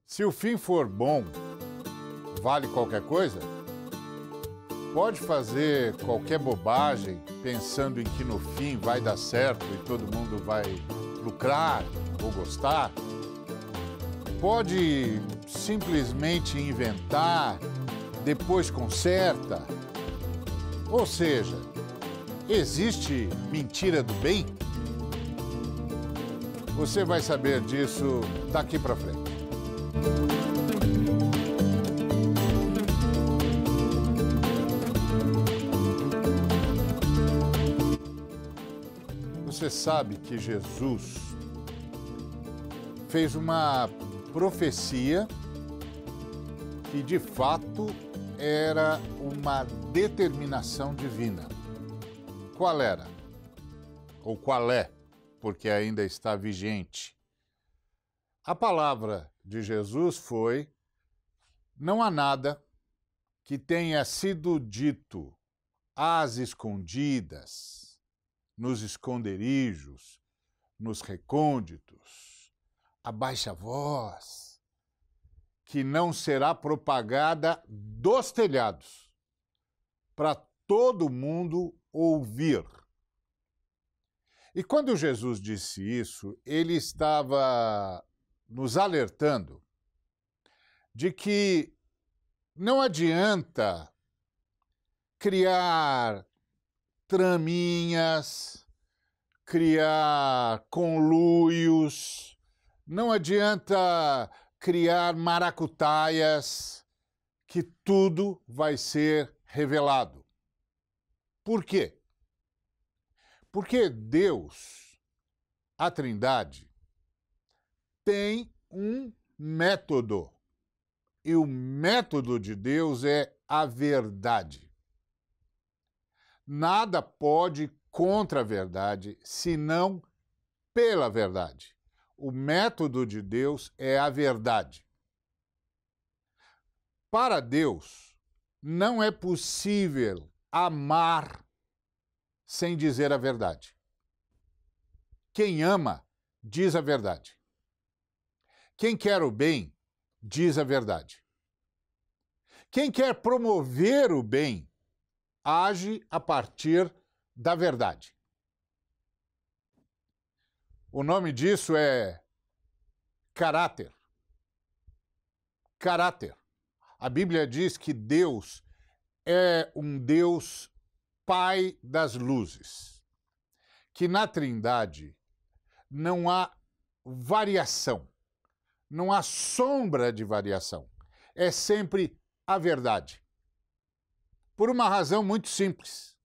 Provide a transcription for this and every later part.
Se o fim for bom, vale qualquer coisa? Pode fazer qualquer bobagem pensando em que no fim vai dar certo e todo mundo vai lucrar ou gostar? Pode simplesmente inventar, depois conserta? Ou seja, existe mentira do bem? Você vai saber disso daqui para frente. Você sabe que Jesus fez uma profecia que de fato era uma determinação divina. Qual era? Ou qual é? Porque ainda está vigente. A palavra de Jesus foi: não há nada que tenha sido dito às escondidas, nos esconderijos, nos recônditos, a baixa voz, que não será propagada dos telhados, para todo mundo ouvir. E quando Jesus disse isso, ele estava nos alertando de que não adianta criar traminhas, criar conluios, não adianta criar maracutaias, que tudo vai ser revelado. Por quê? Porque Deus, a Trindade, tem um método. E o método de Deus é a verdade. Nada pode contra a verdade, senão pela verdade. O método de Deus é a verdade. Para Deus, não é possível amar sem dizer a verdade. Quem ama, diz a verdade. Quem quer o bem, diz a verdade. Quem quer promover o bem, age a partir da verdade. O nome disso é caráter. Caráter. A Bíblia diz que Deus é um Deus Pai das luzes, que na Trindade não há variação, não há sombra de variação. É sempre a verdade. Por uma razão muito simples.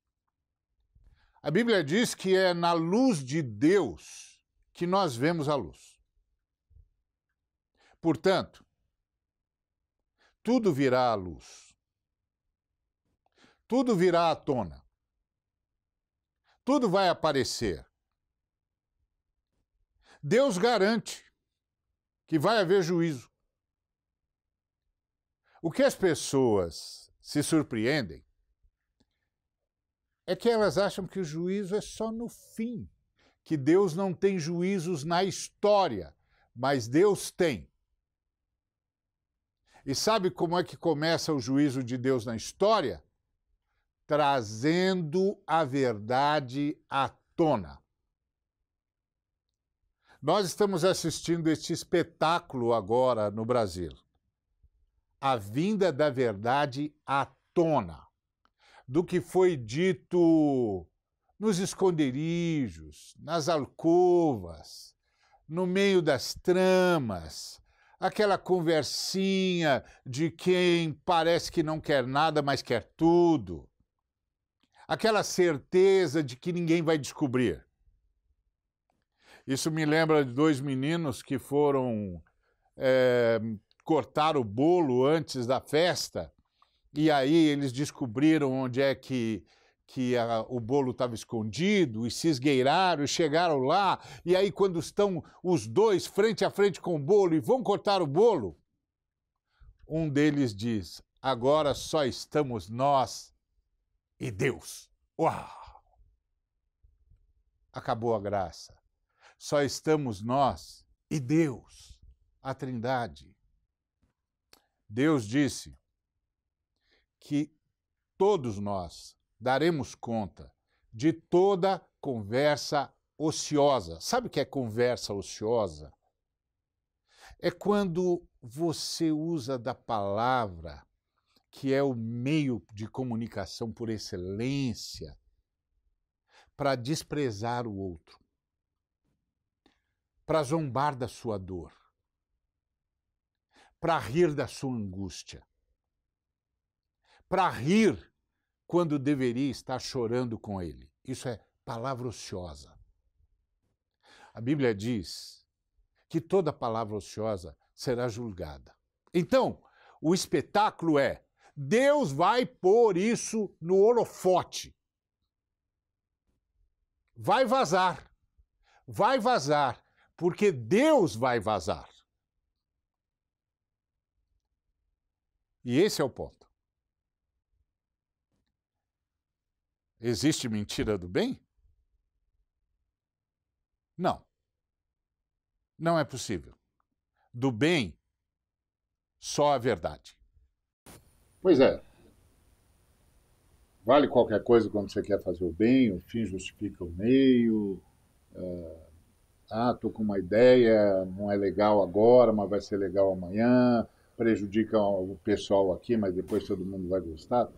A Bíblia diz que é na luz de Deus que nós vemos a luz. Portanto, tudo virá à luz. Tudo virá à tona. Tudo vai aparecer. Deus garante que vai haver juízo. O que as pessoas se surpreendem é que elas acham que o juízo é só no fim, que Deus não tem juízos na história, mas Deus tem. E sabe como é que começa o juízo de Deus na história? Trazendo a verdade à tona. Nós estamos assistindo este espetáculo agora no Brasil. A vinda da verdade à tona. Do que foi dito nos esconderijos, nas alcovas, no meio das tramas, aquela conversinha de quem parece que não quer nada, mas quer tudo. Aquela certeza de que ninguém vai descobrir. Isso me lembra de dois meninos que foram cortar o bolo antes da festa, e aí eles descobriram onde é que o bolo estava escondido, e se esgueiraram, e chegaram lá, e aí quando estão os dois frente a frente com o bolo e vão cortar o bolo, um deles diz: agora só estamos nós e Deus. Uau! Acabou a graça. Só estamos nós e Deus, a Trindade. Deus disse que todos nós daremos conta de toda conversa ociosa. Sabe o que é conversa ociosa? É quando você usa da palavra, que é o meio de comunicação por excelência, para desprezar o outro, para zombar da sua dor, para rir da sua angústia, para rir quando deveria estar chorando com ele. Isso é palavra ociosa. A Bíblia diz que toda palavra ociosa será julgada. Então, o espetáculo é: Deus vai pôr isso no holofote. Vai vazar, porque Deus vai vazar. E esse é o ponto. Existe mentira do bem? Não. Não é possível. Do bem, só a verdade. Pois é. Vale qualquer coisa quando você quer fazer o bem, o fim justifica o meio. Estou com uma ideia, não é legal agora, mas vai ser legal amanhã. Prejudica o pessoal aqui, mas depois todo mundo vai gostar.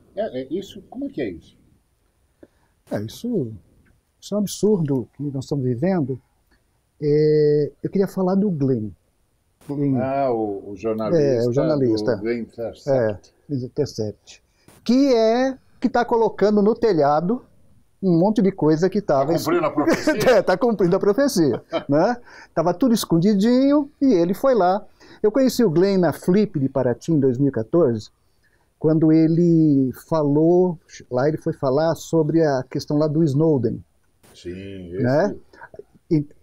Isso, como é que é isso? Isso é um absurdo que nós estamos vivendo. Eu queria falar do Glenn. O jornalista. O jornalista. Do Glenn Intercept. Que está colocando no telhado um monte de coisa que estava... Está cumprindo a profecia? Está cumprindo a profecia. Né? Estava tudo escondidinho e ele foi lá. Eu conheci o Glenn na Flip de Paraty em 2014, quando ele falou, lá ele foi falar sobre a questão lá do Snowden. Sim, né?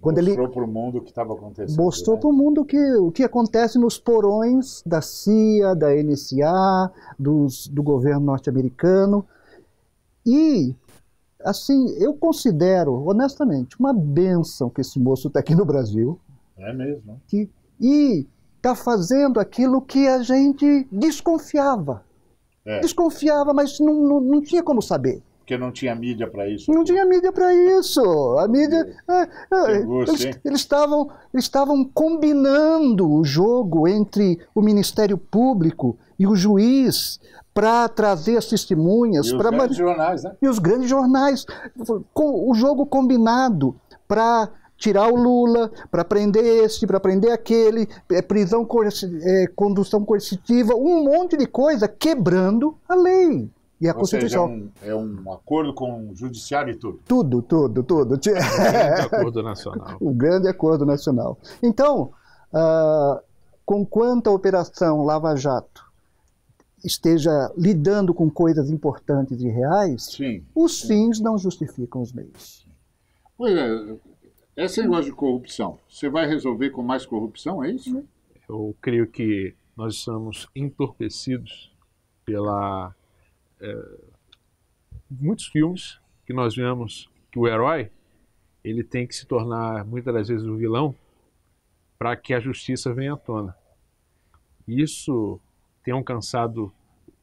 Quando mostrou para o mundo o que estava acontecendo. Mostrou para o mundo o que acontece nos porões da CIA, da NSA, do governo norte-americano. E, assim, eu considero, honestamente, uma bênção que esse moço está aqui no Brasil. É mesmo. E está fazendo aquilo que a gente desconfiava. Desconfiava, mas não tinha como saber. Porque não tinha mídia para isso. Não tinha mídia para isso. A mídia... Eles estavam combinando o jogo entre o Ministério Público e o juiz para trazer as testemunhas. E os grandes jornais, né? E os grandes jornais. O jogo combinado para tirar o Lula, para prender esse, para prender aquele, prisão, condução coercitiva, um monte de coisa quebrando a lei. E a Constituição. Seja, é um acordo com o judiciário e tudo. Tudo. O grande acordo nacional. O grande acordo nacional. Então, conquanto a Operação Lava Jato esteja lidando com coisas importantes e reais, os fins não justificam os meios. Pois é, esse negócio de corrupção, você vai resolver com mais corrupção, é isso? Eu creio que nós estamos entorpecidos pela... muitos filmes que nós vemos que o herói ele tem que se tornar muitas das vezes o vilão para que a justiça venha à tona. Isso tem alcançado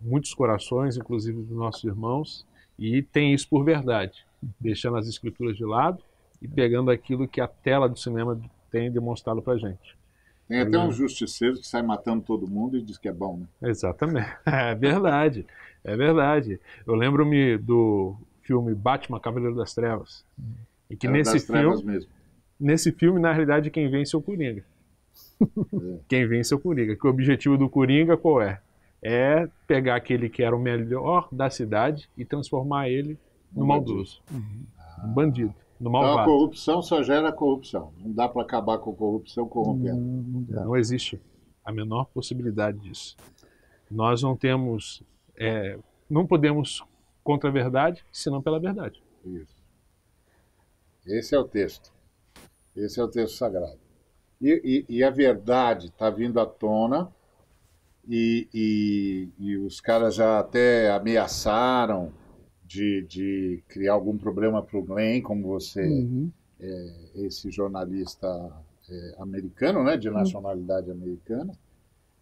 muitos corações, inclusive dos nossos irmãos, e tem isso por verdade, deixando as escrituras de lado e pegando aquilo que a tela do cinema tem demonstrado para a gente. Tem até uns justiceiros que saem matando todo mundo e diz que é bom, né? Exatamente. É verdade. É verdade. Eu lembro-me do filme Batman, Cavaleiro das Trevas. E que nesse filme, na realidade, quem vence é o Coringa. Quem vence é o Coringa. Que o objetivo do Coringa qual é? É pegar aquele que era o melhor da cidade e transformar ele no maldoso. Um bandido. No malvado. Então a corrupção só gera corrupção. Não dá para acabar com a corrupção corrompendo. Não existe a menor possibilidade disso. Nós não temos... não podemos contra a verdade, senão pela verdade. Isso. Esse é o texto. Esse é o texto sagrado. E a verdade está vindo à tona e os caras já até ameaçaram de criar algum problema para o Glenn, como você, esse jornalista americano, né, de nacionalidade americana.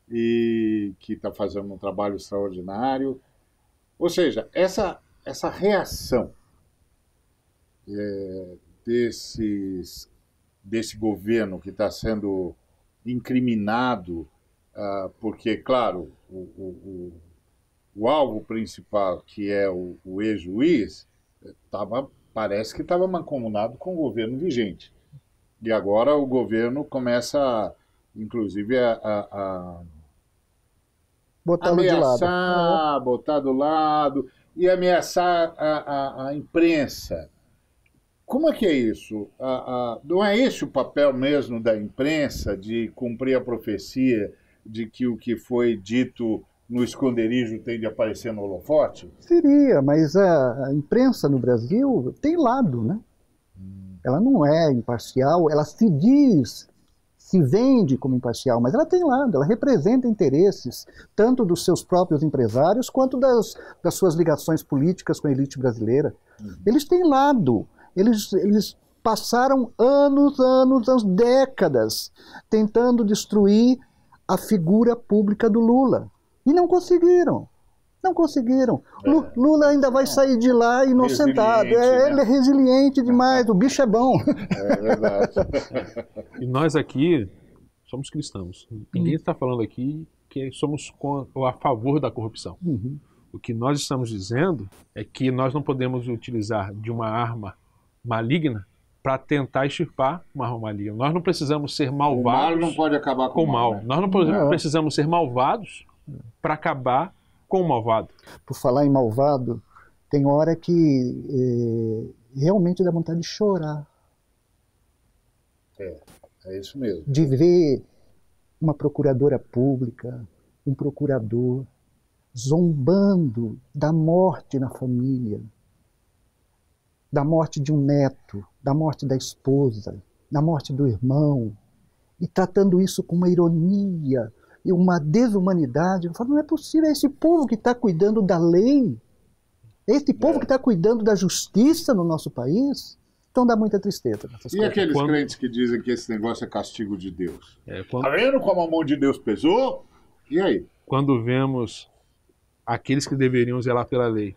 e que está fazendo um trabalho extraordinário. Ou seja, essa reação desse governo que está sendo incriminado, porque, claro, o alvo principal, que é o ex-juiz, parece que estava mancomunado com o governo vigente. E agora o governo começa, inclusive, a Botá-lo de ameaçar, botar do lado e ameaçar a imprensa. Como é que é isso? Não é esse o papel mesmo da imprensa, de cumprir a profecia de que o que foi dito no esconderijo tem de aparecer no holofote? Seria, mas a imprensa no Brasil tem lado, né? Ela não é imparcial, ela se diz, se vende como imparcial, mas ela tem lado, ela representa interesses tanto dos seus próprios empresários quanto das suas ligações políticas com a elite brasileira. Eles têm lado, eles passaram anos, décadas tentando destruir a figura pública do Lula e não conseguiram. Não conseguiram. Lula ainda vai sair de lá inocentado. Né? Ele é resiliente demais, o bicho é bom. É verdade. E nós aqui somos cristãos. Ninguém está falando aqui que somos a favor da corrupção. O que nós estamos dizendo é que nós não podemos utilizar de uma arma maligna para tentar extirpar uma arma maligna. Nós não precisamos ser malvados. O mal não pode acabar com o mal. Né? Nós não precisamos ser malvados para acabar com o malvado. Por falar em malvado, tem hora que realmente dá vontade de chorar. É isso mesmo. De ver uma procuradora pública, um procurador, zombando da morte na família, da morte de um neto, da morte da esposa, da morte do irmão, e tratando isso com uma ironia e uma desumanidade. Eu falo, não é possível, é esse povo que está cuidando da lei, é esse povo que está cuidando da justiça no nosso país. Então dá muita tristeza. E aqueles crentes que dizem que esse negócio é castigo de Deus? Tá vendo como a mão de Deus pesou? E aí? Quando vemos aqueles que deveriam zelar pela lei,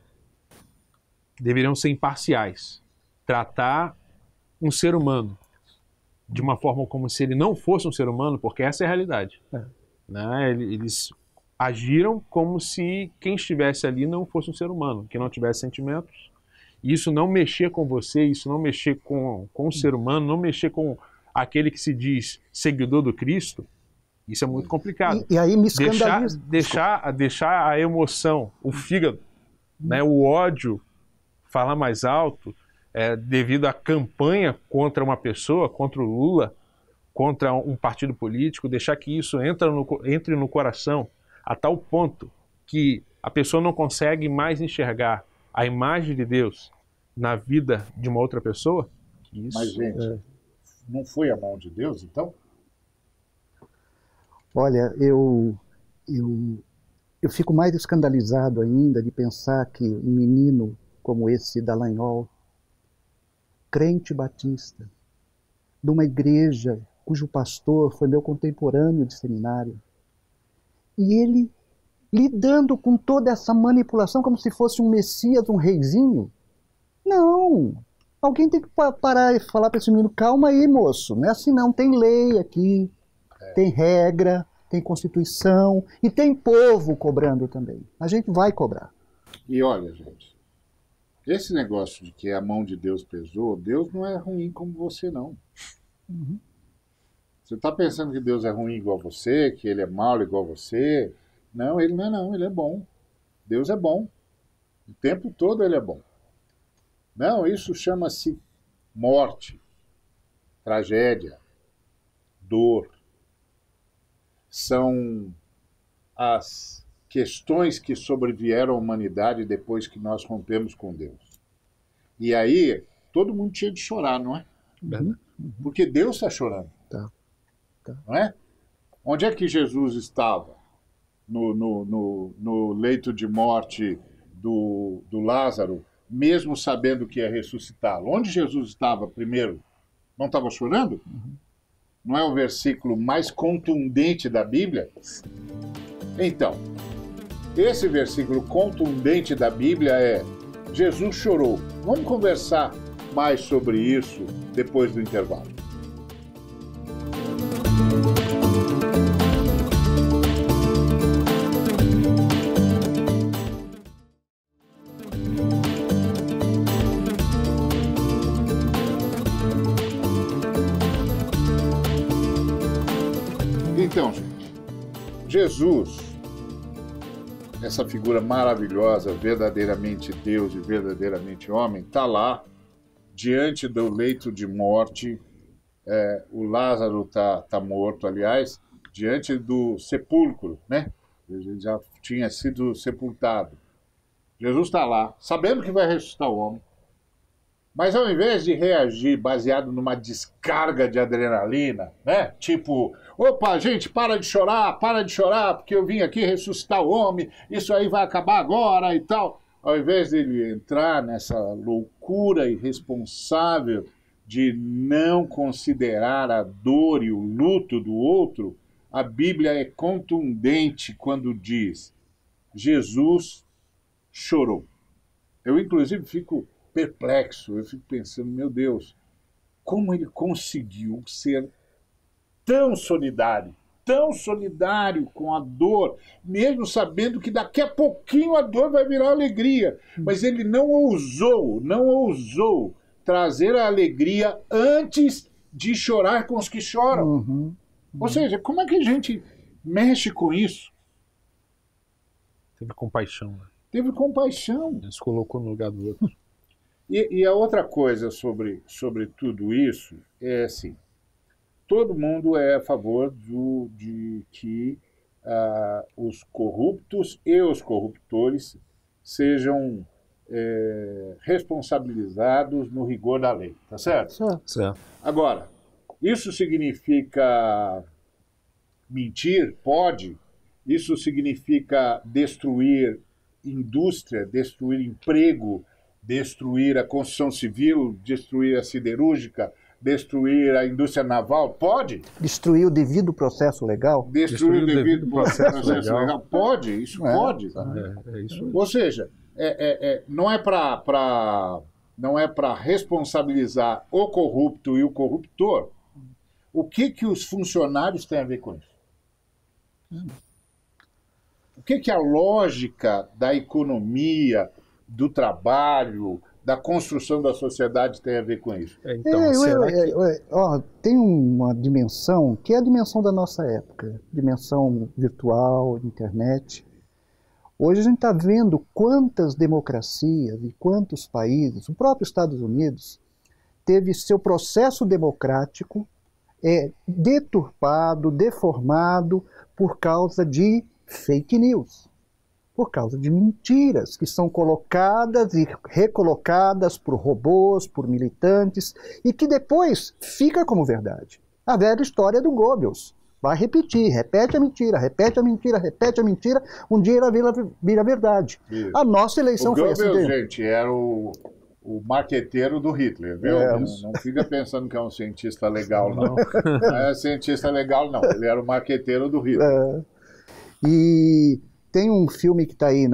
que deveriam ser imparciais, tratar um ser humano de uma forma como se ele não fosse um ser humano, porque essa é a realidade. Né? Eles agiram como se quem estivesse ali não fosse um ser humano, que não tivesse sentimentos. E isso não mexer com você, isso não mexer com o ser humano, não mexer com aquele que se diz seguidor do Cristo, isso é muito complicado. E aí me escandaliza. Deixar a emoção, o fígado, né, o ódio falar mais alto, devido à campanha contra uma pessoa, contra o Lula, contra um partido político, deixar que isso entre no coração a tal ponto que a pessoa não consegue mais enxergar a imagem de Deus na vida de uma outra pessoa. Isso, mas, gente, não foi a mão de Deus, então? Olha, eu fico mais escandalizado ainda de pensar que um menino como esse Dallagnol, crente batista, de uma igreja cujo pastor foi meu contemporâneo de seminário, e ele lidando com toda essa manipulação como se fosse um messias, um reizinho. Não! Alguém tem que parar e falar para esse menino, calma aí, moço, não é assim não, tem lei aqui, tem regra, tem Constituição e tem povo cobrando também. A gente vai cobrar. E olha, gente, esse negócio de que a mão de Deus pesou, Deus não é ruim como você, não. Você está pensando que Deus é ruim igual você, que ele é mau igual você? Não, ele não é não, ele é bom. Deus é bom. O tempo todo ele é bom. Não, isso chama-se morte, tragédia, dor. São as questões que sobrevieram à humanidade depois que nós rompemos com Deus. E aí, todo mundo tinha de chorar, não é? Porque Deus está chorando. Não é? Onde é que Jesus estava? No leito de morte do Lázaro, mesmo sabendo que ia ressuscitá-lo. Onde Jesus estava primeiro? Não estava chorando? Não é o versículo mais contundente da Bíblia? Então, esse versículo contundente da Bíblia é: Jesus chorou. Vamos conversar mais sobre isso depois do intervalo. Então, gente, Jesus, essa figura maravilhosa, verdadeiramente Deus e verdadeiramente homem, está lá, diante do leito de morte. O Lázaro está morto, aliás, diante do sepulcro, né? Ele já tinha sido sepultado. Jesus está lá, sabendo que vai ressuscitar o homem, mas ao invés de reagir baseado numa descarga de adrenalina, né? Tipo, opa, gente, para de chorar, porque eu vim aqui ressuscitar o homem, isso aí vai acabar agora e tal. Ao invés dele entrar nessa loucura irresponsável de não considerar a dor e o luto do outro, a Bíblia é contundente quando diz: Jesus chorou. Eu, inclusive, fico perplexo, eu fico pensando, meu Deus, como ele conseguiu ser tão solidário com a dor, mesmo sabendo que daqui a pouquinho a dor vai virar alegria. Mas ele não ousou trazer a alegria antes de chorar com os que choram. Uhum. Ou seja, como é que a gente mexe com isso? Teve compaixão. Né? Teve compaixão. Ele se colocou no lugar do outro. E a outra coisa sobre tudo isso é assim: todo mundo é a favor de que os corruptos e os corruptores sejam responsabilizados no rigor da lei, tá certo? Certo. Agora, isso significa mentir? Pode. Isso significa destruir indústria, destruir emprego, destruir a construção civil, destruir a siderúrgica, destruir a indústria naval? Pode. Destruir o devido processo legal? Destruir o devido processo legal? Pode, isso pode. É isso. Ou seja, não é para responsabilizar o corrupto e o corruptor. O que os funcionários têm a ver com isso? O que a lógica da economia, do trabalho, da construção da sociedade tem a ver com isso? Então, tem uma dimensão que é a dimensão da nossa época, dimensão virtual, internet. Hoje a gente está vendo quantas democracias e quantos países, o próprio Estados Unidos, teve seu processo democrático deturpado, deformado por causa de fake news, por causa de mentiras que são colocadas e recolocadas por robôs, por militantes, e que depois fica como verdade. A velha história do Goebbels. Vai repetir, repete a mentira, repete a mentira, repete a mentira, um dia ela vira verdade. Isso. A nossa eleição foi assim. O Goebbels, gente, era o marqueteiro do Hitler, viu? Não fica pensando que é um cientista legal, não. Não é cientista legal, não. Ele era o marqueteiro do Hitler. E tem um filme que está aí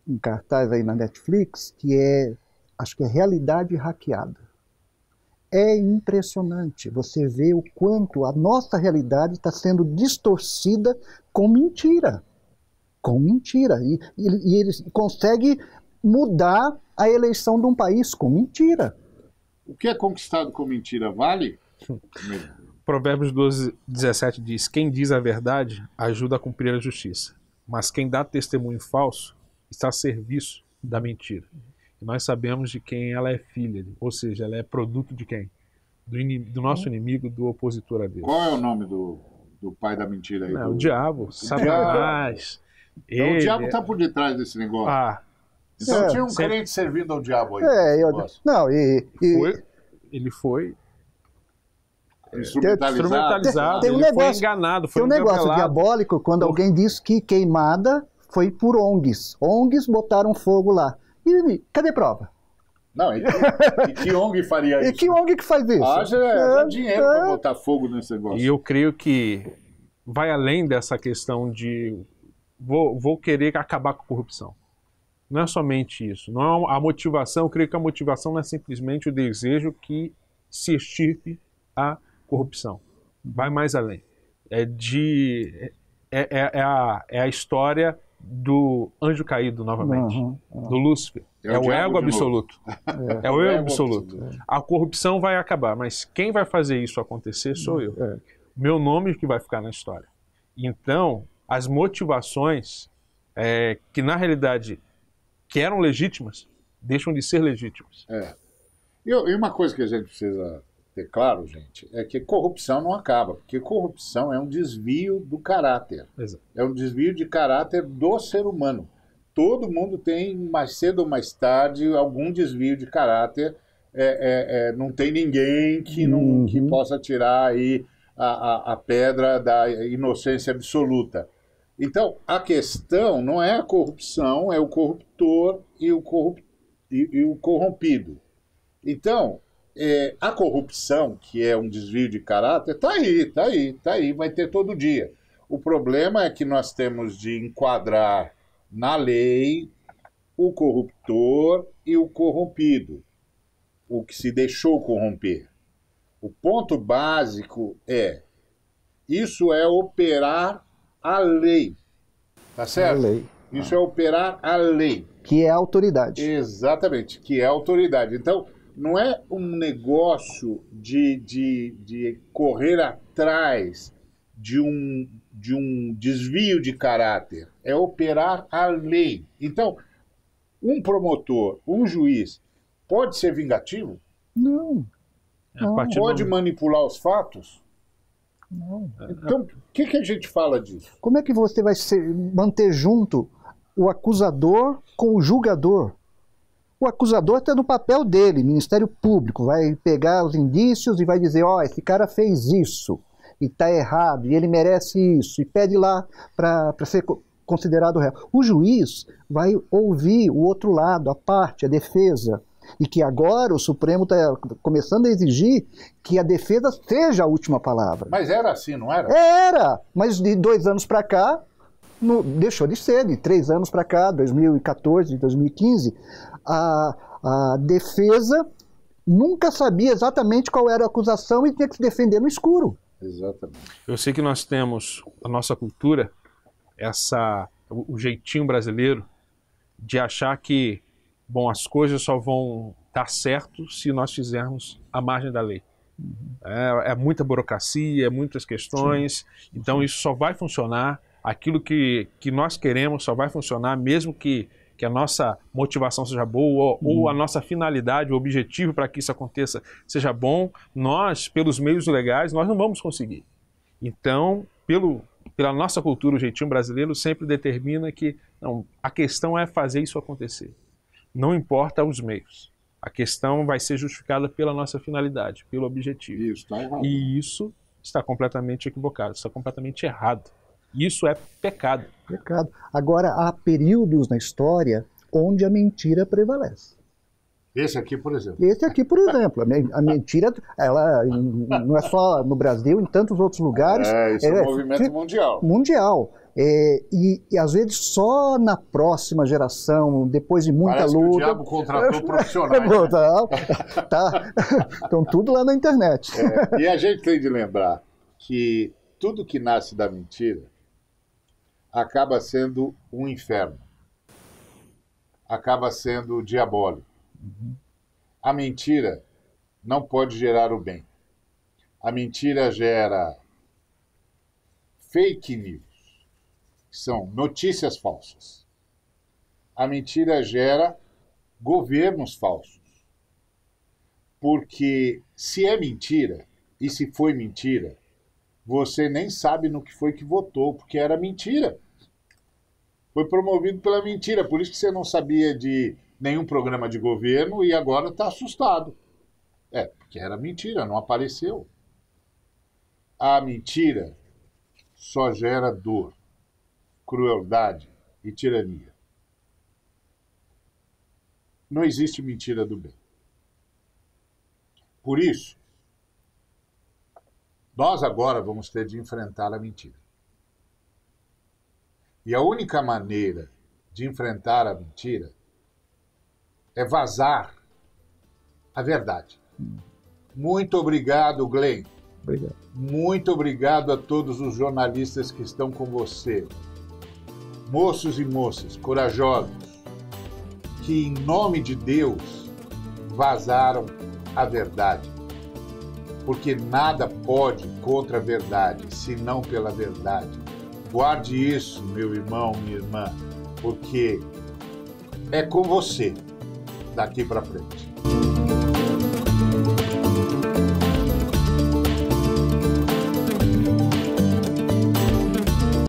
em cartaz aí na Netflix, que acho que é Realidade Hackeada. É impressionante você ver o quanto a nossa realidade está sendo distorcida com mentira. Com mentira. E ele consegue mudar a eleição de um país com mentira. O que é conquistado com mentira vale? Provérbios 12:17 diz: quem diz a verdade ajuda a cumprir a justiça, mas quem dá testemunho falso está a serviço da mentira. E nós sabemos de quem ela é filha, ou seja, ela é produto de quem? Do nosso inimigo, do opositor a Deus. Qual é o nome do pai da mentira aí? O diabo, Satanás. Então o diabo está por detrás desse negócio. Então tinha um crente servindo ao diabo aí. Ele foi instrumentalizado. Tem um ele negócio, foi enganado, foi tem um negócio diabólico quando alguém diz que queimada foi por ONGs. ONGs botaram fogo lá. E cadê prova? Não, e que ONG faria isso? E que ONG que faz isso? Haja dinheiro para botar fogo nesse negócio. E eu creio que vai além dessa questão de vou querer acabar com a corrupção. Não é somente isso. Não é a motivação, eu creio que a motivação não é simplesmente o desejo que se extirpe a corrupção. Vai mais além. É a história do anjo caído novamente, do Lúcifer. É o ego absoluto. É o ego absoluto. A corrupção vai acabar, mas quem vai fazer isso acontecer sou eu. Meu nome que vai ficar na história. Então, as motivações que na realidade que eram legítimas, deixam de ser legítimas. E uma coisa que a gente precisa ter claro, gente, é que corrupção não acaba, porque corrupção é um desvio do caráter. Exato. É um desvio de caráter do ser humano. Todo mundo tem, mais cedo ou mais tarde, algum desvio de caráter. Não tem ninguém que possa tirar aí a pedra da inocência absoluta. Então, a questão não é a corrupção, é o corruptor e o corrompido. Então, a corrupção, que é um desvio de caráter, está aí, vai ter todo dia. O problema é que nós temos de enquadrar na lei o corruptor e o corrompido, o que se deixou corromper. O ponto básico isso é operar a lei. Tá certo? A lei. Isso é operar a lei. Que é a autoridade. Exatamente, que é a autoridade. Então, não é um negócio de correr atrás de um desvio de caráter. É operar a lei. Então, um promotor, um juiz, pode ser vingativo? Não. Pode manipular os fatos? Não. Então, o que a gente fala disso? Como é que você vai manter junto o acusador com o julgador? O acusador está no papel dele, Ministério Público, vai pegar os indícios e vai dizer, esse cara fez isso, e está errado, e ele merece isso, e pede lá para ser considerado réu. O juiz vai ouvir o outro lado, a parte, a defesa, e que agora o Supremo está começando a exigir que a defesa seja a última palavra. Mas era assim, não era? Era, mas de 2 anos para cá, deixou de ser, de 3 anos para cá, 2014, 2015, a defesa nunca sabia exatamente qual era a acusação e tinha que se defender no escuro. Exatamente. Eu sei que nós temos a nossa cultura, o jeitinho brasileiro de achar que as coisas só vão dar certo se nós fizermos a margem da lei. É muita burocracia, muitas questões, então isso só vai funcionar, aquilo que nós queremos só vai funcionar mesmo que a nossa motivação seja boa ou a nossa finalidade, o objetivo para que isso aconteça seja bom, nós, pelos meios legais, nós não vamos conseguir. Então, pela nossa cultura, o jeitinho brasileiro sempre determina que a questão é fazer isso acontecer. Não importa os meios. A questão vai ser justificada pela nossa finalidade, pelo objetivo. Isso está errado. E isso está completamente equivocado, está completamente errado. Isso é pecado. Pecado. Agora, há períodos na história onde a mentira prevalece. Esse aqui, por exemplo. A mentira, ela não é só no Brasil, em tantos outros lugares. Isso é um movimento mundial. Mundial. E às vezes só na próxima geração, depois de muita Parece luta... que o diabo contratou profissionais. Estão tudo lá na internet. E a gente tem de lembrar que tudo que nasce da mentira acaba sendo um inferno. Acaba sendo diabólico. A mentira não pode gerar o bem. A mentira gera fake news, que são notícias falsas. A mentira gera governos falsos. Porque se é mentira, e se foi mentira, você nem sabe no que foi que votou, porque era mentira. Foi promovido pela mentira, por isso que você não sabia de nenhum programa de governo e agora está assustado. Porque era mentira, não apareceu. A mentira só gera dor, crueldade e tirania. Não existe mentira do bem. Por isso, nós agora vamos ter de enfrentar a mentira. E a única maneira de enfrentar a mentira é vazar a verdade. Muito obrigado, Glenn. Obrigado. Muito obrigado a todos os jornalistas que estão com você. Moços e moças corajosos, que em nome de Deus vazaram a verdade. Porque nada pode contra a verdade, senão pela verdade. Guarde isso, meu irmão, minha irmã, porque é com você daqui para frente.